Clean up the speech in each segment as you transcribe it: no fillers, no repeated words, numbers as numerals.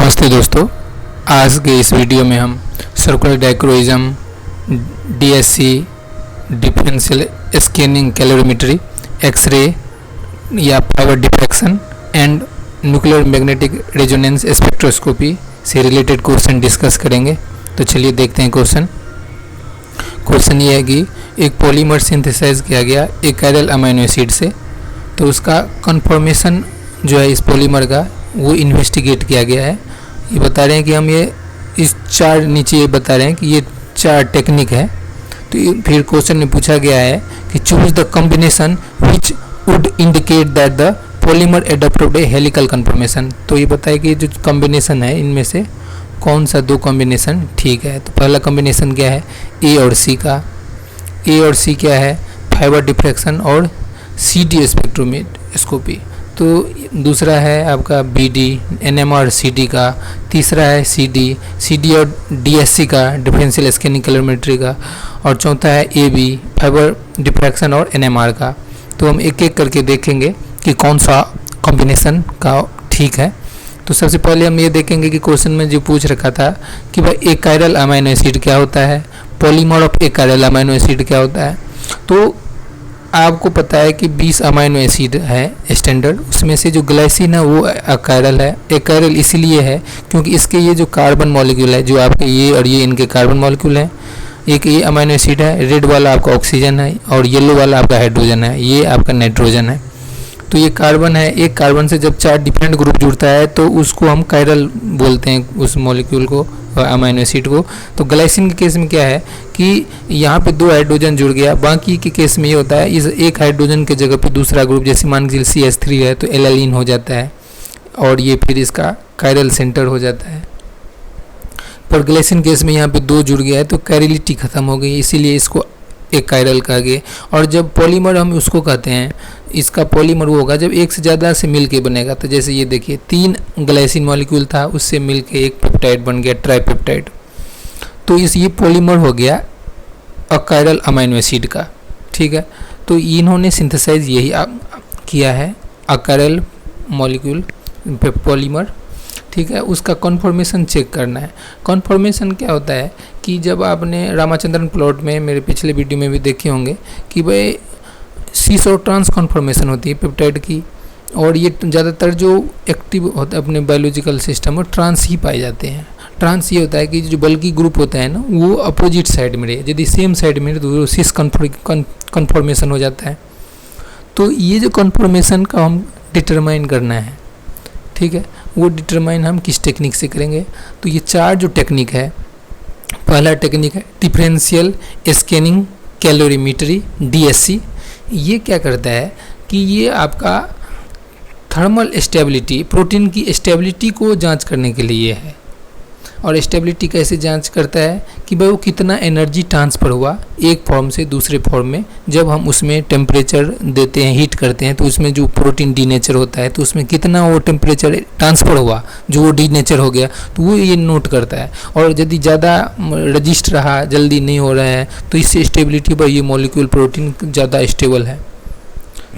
नमस्ते दोस्तों, आज के इस वीडियो में हम circular dichroism, DSC, differential scanning calorimetry, x ray या fibre diffraction and nuclear magnetic resonance spectroscopy से रिलेटेड क्वेश्चन डिस्कस करेंगे। तो चलिए देखते हैं क्वेश्चन ये है कि एक पॉलीमर सिंथेसाइज किया गया एक कायरल अमीनो एसिड से, तो उसका कन्फर्मेशन जो है इस पॉलीमर का वो इन्वेस्टिगेट किया गया है। ये बता रहे हैं कि हम ये इस चार नीचे ये बता रहे हैं कि ये चार टेक्निक है। तो फिर क्वेश्चन में पूछा गया है कि choose the combination which would indicate that the polymer adopted a helical conformation. तो ये बताया कि जो कॉम्बिनेशन है इनमें से कौन सा दो कॉम्बिनेशन ठीक है। तो पहला कॉम्बिनेशन क्या है, ए और सी का। ए और सी क्या है, फाइबर डिफ्रैक्शन और CD स्पेक्ट्रोस्कोपी। तो दूसरा है आपका BD NMR CD का। तीसरा है CD और DSC का, डिफरेंशियल स्कैनिंग कैलोरीमेट्री का। और चौथा है AB फाइबर डिफ्रैक्शन और NMR का। तो हम एक एक करके देखेंगे कि कौन सा कॉम्बिनेशन का ठीक है। तो सबसे पहले हम ये देखेंगे कि क्वेश्चन में जो पूछ रखा था कि भाई एक कायरल अमीनो एसिड क्या होता है, पॉलीमर ऑफ एक कायरल अमीनो एसिड क्या होता है। तो आपको पता है कि 20 अमीनो एसिड है स्टैंडर्ड, उसमें से जो ग्लाइसिन है वो अकायरल है। अकायरल इसीलिए है क्योंकि इसके ये जो कार्बन मॉलिक्यूल है, जो आपके ये और ये इनके कार्बन मॉलिक्यूल हैं। एक ये अमीनो एसिड है, रेड वाला आपका ऑक्सीजन है और येलो वाला आपका हाइड्रोजन है, ये आपका नाइट्रोजन है। तो ये कार्बन है, एक कार्बन से जब 4 डिफरेंट ग्रुप जुड़ता है तो उसको हम कायरल बोलते हैं, उस मॉलिक्यूल को, अमीनो एसिड को। तो ग्लाइसिन के केस में क्या है कि यहाँ पे 2 हाइड्रोजन जुड़ गया। बाकी के केस में ये होता है इस एक हाइड्रोजन के जगह पे दूसरा ग्रुप, जैसे मान लीजिए CH3 है तो एलालीन हो जाता है और ये फिर इसका कायरल सेंटर हो जाता है। पर ग्लाइसिन केस में यहाँ पे 2 जुड़ गया है तो कायरलिटी खत्म हो गई, इसीलिए इसको एक कायरल कहा गया। और जब पॉलीमर हम उसको कहते हैं, इसका पॉलीमर वो होगा जब एक से ज़्यादा से मिलके बनेगा। तो जैसे ये देखिए 3 ग्लाइसिन मॉलिक्यूल था, उससे मिलके एक पेप्टाइड बन गया, ट्राइपेप्टाइड। तो ये पॉलीमर हो गया अकायरल अमीनो एसिड का, ठीक है। तो इन्होंने सिंथेसाइज यही किया है, अकायरल मॉलिक्यूल पॉलीमर, ठीक है। उसका कॉन्फॉर्मेशन चेक करना है। कॉन्फॉर्मेशन क्या होता है कि जब आपने रामाचंद्रन प्लॉट में मेरे पिछले वीडियो में भी देखे होंगे कि भाई सीस और ट्रांस कॉन्फॉर्मेशन होती है पेप्टाइड की, और ये ज़्यादातर जो एक्टिव होता है अपने बायोलॉजिकल सिस्टम में ट्रांस ही पाए जाते हैं। ट्रांस ये होता है कि जो बल्कि ग्रुप होता है ना वो अपोजिट साइड में रहे, यदि सेम साइड में रहे तो वो सिस कन्फॉर्मेशन हो जाता है। तो ये जो कन्फॉर्मेशन का हम डिटरमाइन करना है, ठीक है, वो डिटरमाइन हम किस टेक्निक से करेंगे। तो ये 4 जो टेक्निक है, पहला टेक्निक है डिफरेंशियल स्कैनिंग कैलोरीमेट्री, DSC। ये क्या करता है कि ये आपका थर्मल स्टेबिलिटी, प्रोटीन की स्टेबिलिटी को जांच करने के लिए है। और स्टेबिलिटी कैसे जांच करता है कि भाई वो कितना एनर्जी ट्रांसफ़र हुआ एक फॉर्म से दूसरे फॉर्म में। जब हम उसमें टेम्परेचर देते हैं, हीट करते हैं, तो उसमें जो प्रोटीन डीनेचर होता है तो उसमें कितना वो टेम्परेचर ट्रांसफ़र हुआ, जो वो डीनेचर हो गया, तो वो ये नोट करता है। और यदि ज़्यादा रजिस्ट रहा, जल्दी नहीं हो रहा है, तो इससे स्टेबिलिटी पर ये मॉलिक्यूल प्रोटीन ज़्यादा स्टेबल है,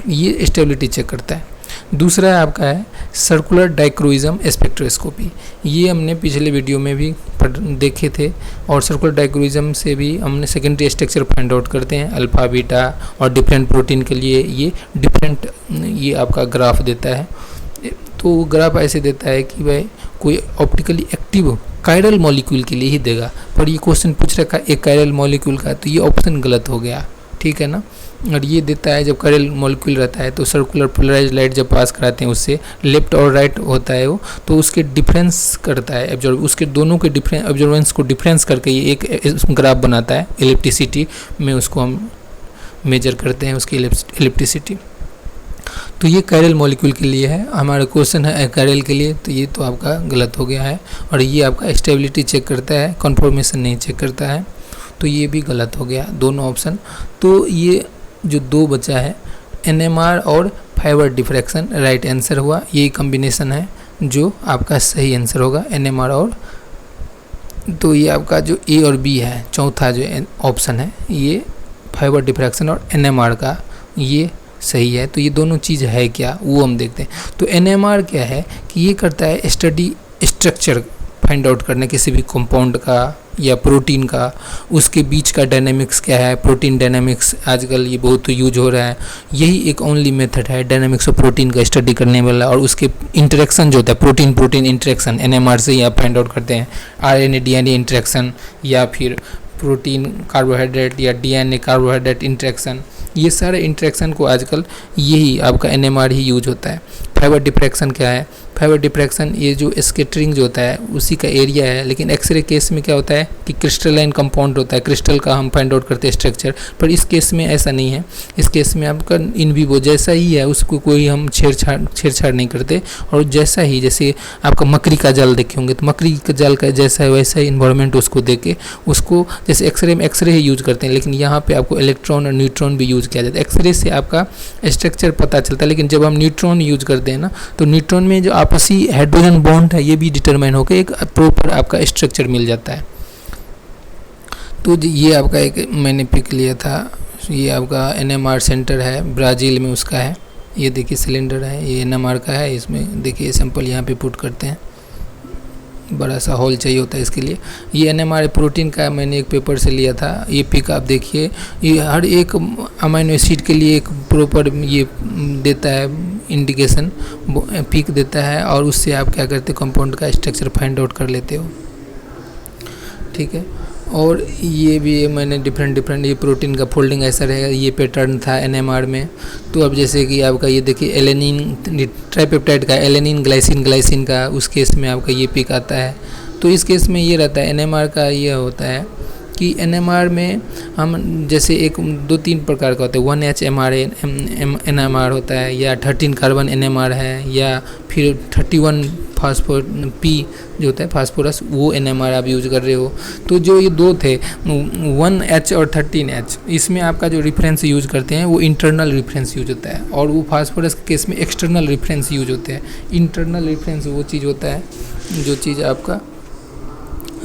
ये स्टेबिलिटी चेक करता है। दूसरा है आपका है सर्कुलर डायक्रोइज्म स्पेक्ट्रोस्कोपी। ये हमने पिछले वीडियो में भी देखे थे, और सर्कुलर डायक्रोइज्म से भी हमने सेकेंडरी स्ट्रक्चर फाइंड आउट करते हैं, अल्फा बीटा और डिफरेंट प्रोटीन के लिए ये डिफरेंट ये आपका ग्राफ देता है। तो ग्राफ ऐसे देता है कि भाई कोई ऑप्टिकली एक्टिव कायरल मॉलिक्यूल के लिए ही देगा, पर ये क्वेश्चन पूछ रखा एक कायरल मॉलिक्यूल का, तो ये ऑप्शन गलत हो गया, ठीक है ना। और ये देता है जब कायरल मॉलिक्यूल रहता है तो सर्कुलर पोलराइज लाइट जब पास कराते हैं उससे लेफ्ट और राइट होता है वो, तो उसके डिफरेंस करता है एब्जॉर्ब, उसके दोनों के डिफरेंस ऑब्जर्वेंस को डिफरेंस करके ये एक ग्राफ बनाता है। इलिप्टिसिटी में उसको हम मेजर करते हैं, उसकी इलिप्टिसिटी। तो ये कायरल मॉलिक्यूल के लिए है, हमारा क्वेश्चन है कायरल के लिए, तो ये तो आपका गलत हो गया है। और ये आपका स्टेबिलिटी चेक करता है, कन्फर्मेशन नहीं चेक करता है, तो ये भी गलत हो गया दोनों ऑप्शन। तो ये जो 2 बचा है NMR और फाइबर डिफ्रैक्शन, राइट आंसर हुआ। ये कॉम्बिनेशन है जो आपका सही आंसर होगा, NMR और। तो ये आपका जो A और B है, चौथा जो ऑप्शन है, ये फाइबर डिफ्रैक्शन और NMR का ये सही है। तो ये दोनों चीज़ है क्या वो हम देखते हैं। तो NMR क्या है कि ये करता है स्ट्रक्चर फाइंड आउट करना किसी भी कंपाउंड का या प्रोटीन का, उसके बीच का डायनामिक्स क्या है, प्रोटीन डायनामिक्स आजकल ये बहुत यूज हो रहा है। यही एक ओनली मेथड है डायनामिक्स ऑफ प्रोटीन का स्टडी करने वाला, और उसके इंटरेक्शन जो होता है प्रोटीन प्रोटीन इंटरेक्शन एनएमआर से ही आप फाइंड आउट करते हैं। आरएनए डीएनए इंटरेक्शन या फिर प्रोटीन कार्बोहाइड्रेट या डीएनए कार्बोहाइड्रेट इंटरेक्शन, ये सारे इंटरेक्शन को आजकल यही आपका एनएमआर ही यूज होता है। फाइबर डिफ्रैक्शन क्या है? फाइबर डिफ्रैक्शन ये जो स्कैटरिंग जो होता है उसी का एरिया है, लेकिन एक्सरे केस में क्या होता है कि क्रिस्टलाइन कंपाउंड होता है, क्रिस्टल का हम फाइंड आउट करते हैं स्ट्रक्चर, पर इस केस में ऐसा नहीं है। इस केस में आपका इन विवो जैसा ही है, उसको कोई हम छेड़छाड़ नहीं करते, और जैसा ही जैसे आपका मकड़ी का जाल देखे होंगे तो मकड़ी का जाल का जैसा है वैसा ही इन्वायरमेंट उसको दे के उसको, जैसे एक्सरे में एक्सरे ही यूज करते हैं, लेकिन यहाँ पे आपको इलेक्ट्रॉन और न्यूट्रॉन भी यूज किया जाता है। एक्सरे से आपका स्ट्रक्चर पता चलता है, लेकिन जब हम न्यूट्रॉन यूज करते हैं ना तो न्यूट्रॉन में जो आपसी हाइड्रोजन बॉन्ड है ये भी डिटरमाइन होकर एक प्रॉपर आपका स्ट्रक्चर मिल जाता है। तो ये आपका एक मैंने पिक लिया था, ये आपका एनएमआर सेंटर है ब्राज़ील में, उसका है। ये देखिए सिलेंडर है, ये एनएमआर का है। इसमें देखिए सैंपल यहाँ पे पुट करते हैं, बड़ा सा हॉल चाहिए होता है इसके लिए। ये एनएमआर प्रोटीन का मैंने एक पेपर से लिया था। ये पिक आप देखिए, ये हर एक अमीनो एसिड के लिए एक प्रॉपर ये देता है इंडिकेशन, पिक देता है, और उससे आप क्या करते हो कंपाउंड का स्ट्रक्चर फाइंड आउट कर लेते हो। ठीक है, और ये भी मैंने डिफरेंट ये प्रोटीन का फोल्डिंग ऐसा रहेगा, ये पैटर्न था एनएमआर में। तो अब जैसे कि आपका ये देखिए एलेनिन ट्राइपेप्टाइड का एलेनिन ग्लाइसिन का, उस केस में आपका ये पिक आता है। तो इस केस में ये रहता है एनएमआर का, ये होता है कि एनएमआर में हम जैसे एक 2-3 प्रकार का होता है, 1H एनएमआर होता है, या 13 कार्बन एनएमआर है, या फिर 31 पी जो होता है फास्फोरस, वो एनएमआर आप यूज़ कर रहे हो। तो जो ये दो थे 1H और 13H, इसमें आपका जो रेफरेंस यूज करते हैं वो इंटरनल रेफरेंस यूज होता है, और वो फास्फोरस के केस में एक्सटर्नल रेफरेंस यूज होते हैं। इंटरनल रेफरेंस वो चीज़ होता है जो चीज़ आपका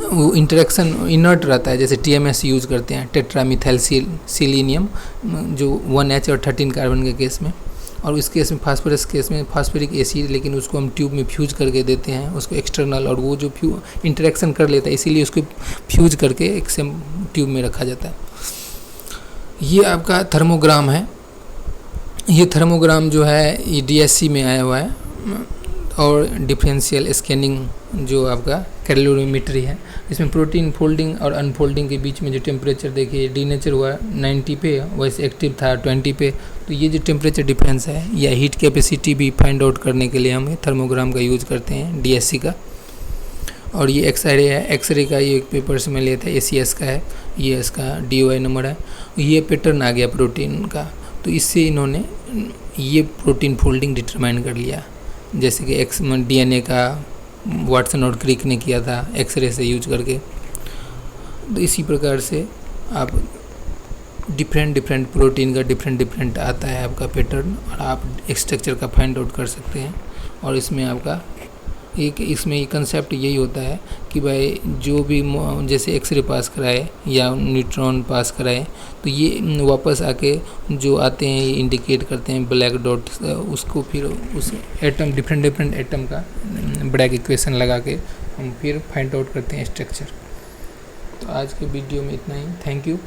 वो इंटरेक्शन इनर्ट रहता है, जैसे TMS यूज करते हैं टेट्रामिथाइल सेलेनियम जो 1H और 13 कार्बन के केस में, और इस केस में फास्फोरस केस में फास्फोरिक एसिड, लेकिन उसको हम ट्यूब में फ्यूज करके देते हैं उसको एक्सटर्नल, और वो जो इंटरेक्शन कर लेता है इसीलिए उसको फ्यूज करके एक सेम ट्यूब में रखा जाता है। ये आपका थर्मोग्राम है। ये थर्मोग्राम जो है ये DSC में आया हुआ है, और डिफरेंशियल स्कैनिंग जो आपका कैलोरीमेट्री है। इसमें प्रोटीन फोल्डिंग और अनफोल्डिंग के बीच में जो टेम्परेचर देखिए डीनेचर हुआ 90 पे, वैसे एक्टिव था 20 पे। तो ये जो टेम्परेचर डिफरेंस है या हीट कैपेसिटी भी फाइंड आउट करने के लिए हम थर्मोग्राम का यूज़ करते हैं DSC का। और ये एक्सरे है, एक्सरे का ये एक पेपर से मैं लिया था, ACS का है, ये इसका DOI नंबर है। ये पैटर्न आ गया प्रोटीन का, तो इससे इन्होंने ये प्रोटीन फोल्डिंग डिटरमाइन कर लिया, जैसे कि DNA का वाटसन और क्रिक ने किया था एक्सरे से यूज करके। तो इसी प्रकार से आप डिफरेंट प्रोटीन का डिफरेंट आता है आपका पैटर्न, और आप स्ट्रक्चर का फाइंड आउट कर सकते हैं। और इसमें आपका इसमें कंसेप्ट यही होता है कि भाई जो भी जैसे एक्सरे पास कराए या न्यूट्रॉन पास कराए, तो ये वापस आके जो आते हैं ये इंडिकेट करते हैं ब्लैक डॉट, उसको फिर उस एटम डिफरेंट एटम का ब्लैक इक्वेशन लगा के हम फिर फाइंड आउट करते हैं स्ट्रक्चर। तो आज के वीडियो में इतना ही, थैंक यू।